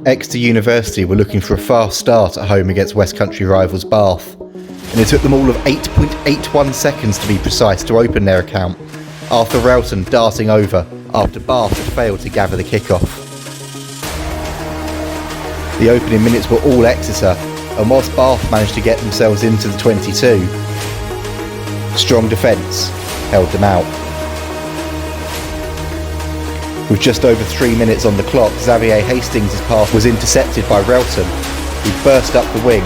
Exeter University were looking for a fast start at home against West Country rivals Bath, and it took them all of 8.81 seconds to be precise to open their account, Arthur Relton darting over after Bath had failed to gather the kickoff. The opening minutes were all Exeter, and whilst Bath managed to get themselves into the 22, strong defence held them out. With just over 3 minutes on the clock, Xavier Hastings' pass was intercepted by Relton, who burst up the wing,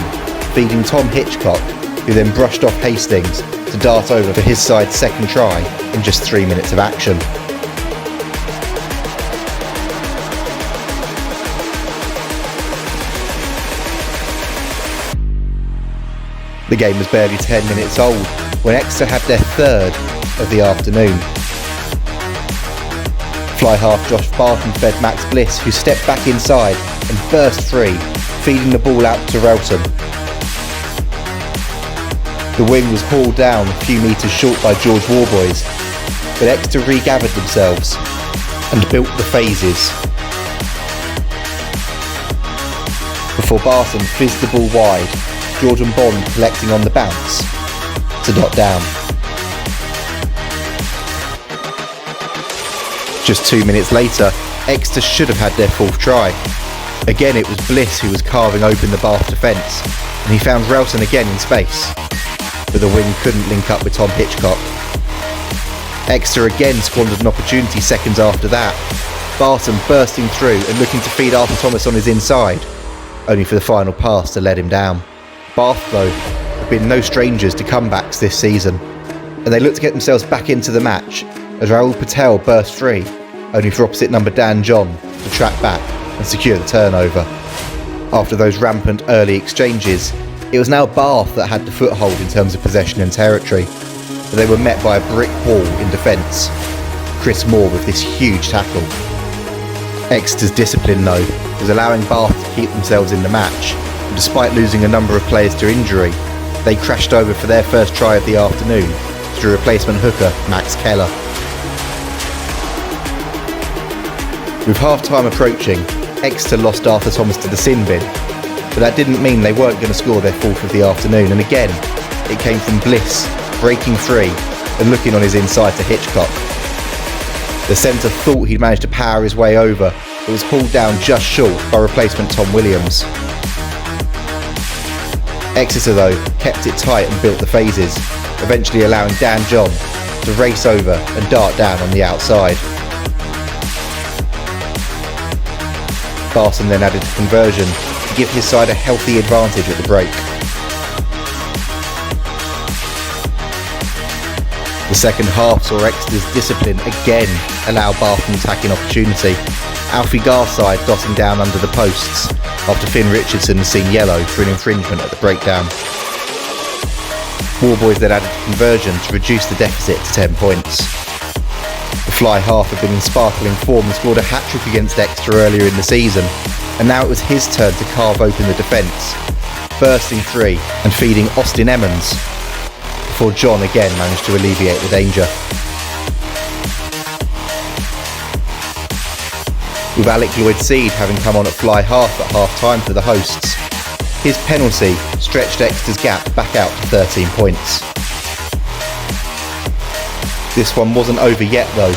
feeding Tom Hitchcock, who then brushed off Hastings to dart over for his side's second try in just 3 minutes of action. The game was barely 10 minutes old when Exeter had their third of the afternoon. Fly half Josh Barton fed Max Bliss, who stepped back inside and burst free, feeding the ball out to Relton. The wing was hauled down a few metres short by George Warboys, but Exeter regathered themselves and built the phases. Before Barton fizzed the ball wide, Jordan Bond collecting on the bounce to dot down. Just 2 minutes later, Exeter should have had their fourth try. Again it was Bliss who was carving open the Bath defence, and he found Relton again in space, but the wing couldn't link up with Tom Hitchcock. Exeter again squandered an opportunity seconds after that, Barton bursting through and looking to feed Arthur Thomas on his inside, only for the final pass to let him down. Bath, though, have been no strangers to comebacks this season, and they look to get themselves back into the match as Rahul Patel burst free, only for opposite number Dan John to track back and secure the turnover. After those rampant early exchanges, it was now Bath that had the foothold in terms of possession and territory, but they were met by a brick wall in defence. Chris Moore with this huge tackle. Exeter's discipline, though, was allowing Bath to keep themselves in the match, and despite losing a number of players to injury, they crashed over for their first try of the afternoon through replacement hooker Max Keller. With half-time approaching, Exeter lost Arthur Thomas to the sin bin, but that didn't mean they weren't going to score their fourth of the afternoon, and again, it came from Bliss, breaking free and looking on his inside to Hitchcock. The centre thought he'd managed to power his way over, but was pulled down just short by replacement Tom Williams. Exeter, though, kept it tight and built the phases, eventually allowing Dan John to race over and dart down on the outside. Barton then added a conversion to give his side a healthy advantage at the break. The second half saw Exeter's discipline again allow Bath an attacking opportunity, Alfie Garside dotting down under the posts after Finn Richardson had seen yellow for an infringement at the breakdown. Warboys then added a conversion to reduce the deficit to 10 points. The fly half had been in sparkling form and scored a hat-trick against Exeter earlier in the season, and now it was his turn to carve open the defence, bursting free and feeding Austin Emmons, before John again managed to alleviate the danger. With Alec Lloyd-Seed having come on at fly half at half-time for the hosts, his penalty stretched Exeter's gap back out to 13 points. This one wasn't over yet though,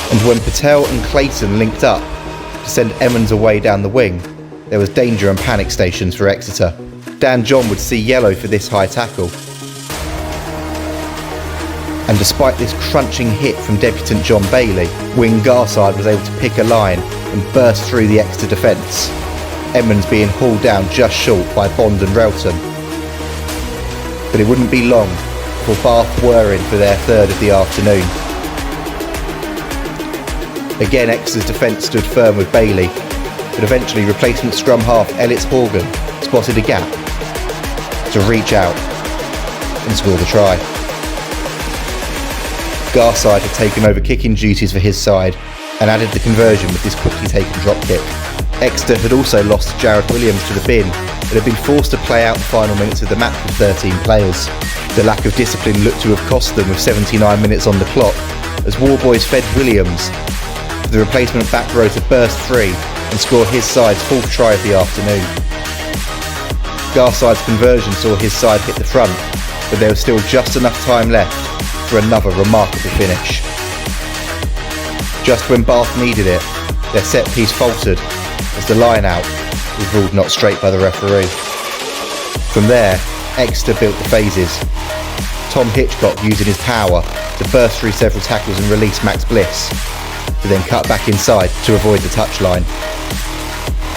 and when Patel and Clayton linked up to send Emmons away down the wing, there was danger and panic stations for Exeter. Dan John would see yellow for this high tackle, and despite this crunching hit from debutant John Bailey, wing Garside was able to pick a line and burst through the Exeter defence, Emmons being hauled down just short by Bond and Relton. But it wouldn't be long before Bath were in for their third of the afternoon. Again, Exeter's defence stood firm with Bailey, but eventually replacement scrum half Ellis Horgan spotted a gap to reach out and score the try. Garside had taken over kicking duties for his side and added the conversion with this quickly taken drop kick. Exeter had also lost Jared Williams to the bin and had been forced to play out the final minutes of the match with 13 players. The lack of discipline looked to have cost them with 79 minutes on the clock, as Warboys fed Williams, the replacement back row to burst free and score his side's 4th try of the afternoon. Garside's conversion saw his side hit the front, but there was still just enough time left for another remarkable finish. Just when Bath needed it, their set piece faltered as the line out was ruled not straight by the referee. From there, Exeter built the phases. Tom Hitchcock using his power to burst through several tackles and release Max Bliss, to then cut back inside to avoid the touchline.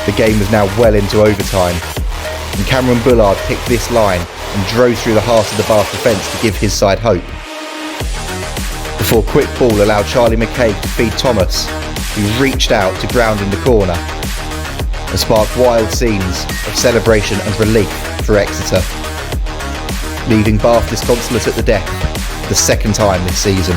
The game was now well into overtime, and Cameron Bullard picked this line and drove through the heart of the Bath defence to give his side hope. Before quick ball allowed Charlie McCabe to feed Thomas, who reached out to ground in the corner and sparked wild scenes of celebration and relief for Exeter, leaving Bath disconsolate at the death for the 2nd time this season.